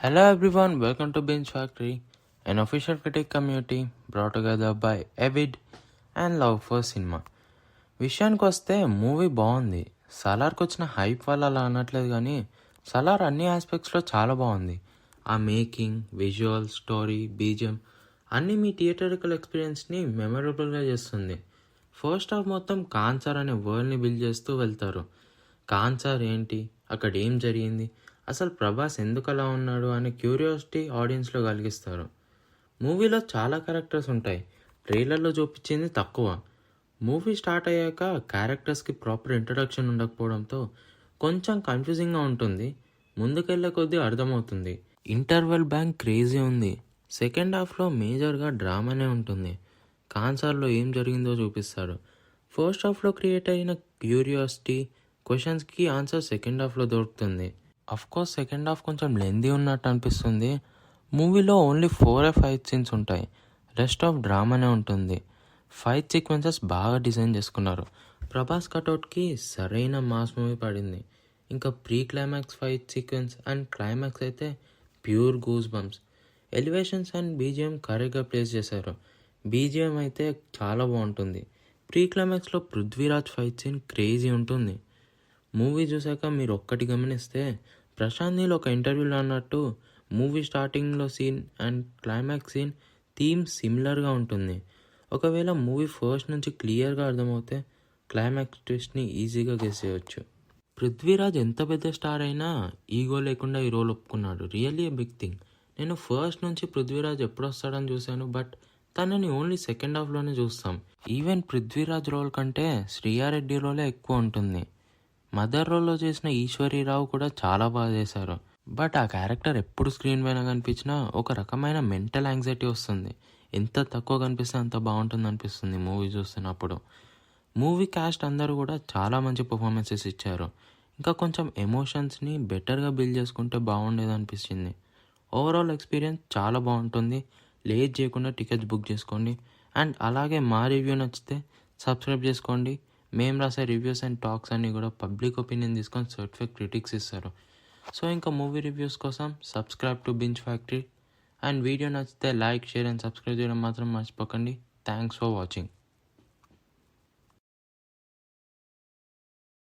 Hello everyone, welcome to Binge Factory, an official critic community brought together by Avid and Love for Cinema. విషయానికి వస్తే movie బాగుంది. సలార్కి వచ్చిన hype వల్ల అలా అనట్లేదు, కానీ సలార్ అన్ని ఆస్పెక్ట్స్లో చాలా బాగుంది. ఆ మేకింగ్, విజువల్, స్టోరీ, బీజియం అన్నీ మీ థియేటరికల్ ఎక్స్పీరియన్స్ని మెమరబుల్గా చేస్తుంది. ఫస్ట్ హాఫ్ మొత్తం కాన్సార్ అనే వరల్డ్ని బిల్డ్ చేస్తూ వెళ్తారు. కాన్సార్ ఏంటి, అక్కడ ఏం జరిగింది, అసలు ప్రభాస్ ఎందుకు అలా ఉన్నాడు అనే క్యూరియాసిటీ ఆడియన్స్లో కలిగిస్తారు. మూవీలో చాలా క్యారెక్టర్స్ ఉంటాయి, ట్రైలర్లో చూపించింది తక్కువ. మూవీ స్టార్ట్ అయ్యాక క్యారెక్టర్స్కి ప్రాపర్ ఇంట్రడక్షన్ ఉండకపోవడంతో కొంచెం కన్ఫ్యూజింగ్గా ఉంటుంది. ముందుకెళ్ళే కొద్దీ అర్థమవుతుంది. ఇంటర్వెల్ బ్యాంక్ క్రేజీ ఉంది. సెకండ్ హాఫ్లో మేజర్గా డ్రామానే ఉంటుంది. కాన్సార్లో ఏం జరిగిందో చూపిస్తారు. ఫస్ట్ హాఫ్లో క్రియేట్ అయిన క్యూరియాసిటీ, క్వశ్చన్స్కి ఆన్సర్ సెకండ్ హాఫ్లో దొరుకుతుంది. కోర్స్ సెకండ్ హాఫ్ కొంచెం లెందీ ఉన్నట్టు అనిపిస్తుంది. మూవీలో ఓన్లీ 4 ఫైట్ సీన్స్ ఉంటాయి, రెస్ట్ ఆఫ్ డ్రామానే ఉంటుంది. ఫైట్ సీక్వెన్సెస్ బాగా డిజైన్ చేసుకున్నారు. ప్రభాస్ కటౌట్కి సరైన మాస్ మూవీ పడింది. ఇంకా pre climax fight sequence and climax అయితే pure goosebumps. Elevations and BGM కరెక్ట్గా ప్లేస్ చేశారు. బీజిఎం అయితే చాలా బాగుంటుంది. ప్రీ క్లైమాక్స్లో పృథ్వీరాజ్ ఫైట్ సీన్ క్రేజీ ఉంటుంది. మూవీ చూసాక మీరు ఒక్కటి గమనిస్తే, ప్రశాంత్ నీల్ ఒక ఇంటర్వ్యూలో అన్నట్టు మూవీ స్టార్టింగ్లో scene and climax scene theme సిమిలర్గా ఉంటుంది. ఒకవేళ మూవీ ఫస్ట్ నుంచి క్లియర్గా అర్థమవుతే క్లైమాక్స్ ట్విస్ట్ని ఈజీగా గెస్ చేయవచ్చు. పృథ్వీరాజ్ ఎంత పెద్ద స్టార్ అయినా ఈగో లేకుండా ఈ రోల్ ఒప్పుకున్నాడు. Really a big thing. నేను ఫస్ట్ నుంచి పృథ్వీరాజ్ ఎప్పుడు వస్తాడని చూశాను, బట్ తనని ఓన్లీ సెకండ్ హాఫ్లోనే చూస్తాం. ఈవెన్ పృథ్వీరాజ్ రోల్ కంటే శ్రీయారెడ్డి రోలే ఎక్కువ ఉంటుంది. మదర్ రోల్లో చేసిన ఈశ్వరీరావు కూడా చాలా బాగా చేశారు. బట్ ఆ క్యారెక్టర్ ఎప్పుడు స్క్రీన్ పైన కనిపించినా ఒక రకమైన మెంటల్ యాంగ్జైటీ వస్తుంది. ఎంత తక్కువ కనిపిస్తే అంత బాగుంటుంది అనిపిస్తుంది మూవీ చూస్తున్నప్పుడు. మూవీ క్యాస్ట్ అందరూ కూడా చాలా మంచి పర్ఫార్మెన్సెస్ ఇచ్చారు. ఇంకా కొంచెం ఎమోషన్స్ని బెటర్గా బిల్డ్ చేసుకుంటే బాగుండేది అనిపించింది. ఓవరాల్ ఎక్స్పీరియన్స్ చాలా బాగుంటుంది. లేట్ చేయకుండా టికెట్స్ బుక్ చేసుకోండి. అండ్ అలాగే మా రివ్యూ నచ్చితే సబ్స్క్రైబ్ చేసుకోండి. మేము రాసే రివ్యూస్ అండ్ టాక్స్ అన్నీ కూడా పబ్లిక్ ఒపీనియన్ తీసుకొని సర్టిఫైడ్ క్రిటిక్స్ ఇస్తారు. సో ఇంకా మూవీ రివ్యూస్ కోసం subscribe to binge factory. And video నచ్చితే లైక్, షేర్ అండ్ సబ్స్క్రైబ్ చేయడం మాత్రం మర్చిపోకండి. Thanks for watching.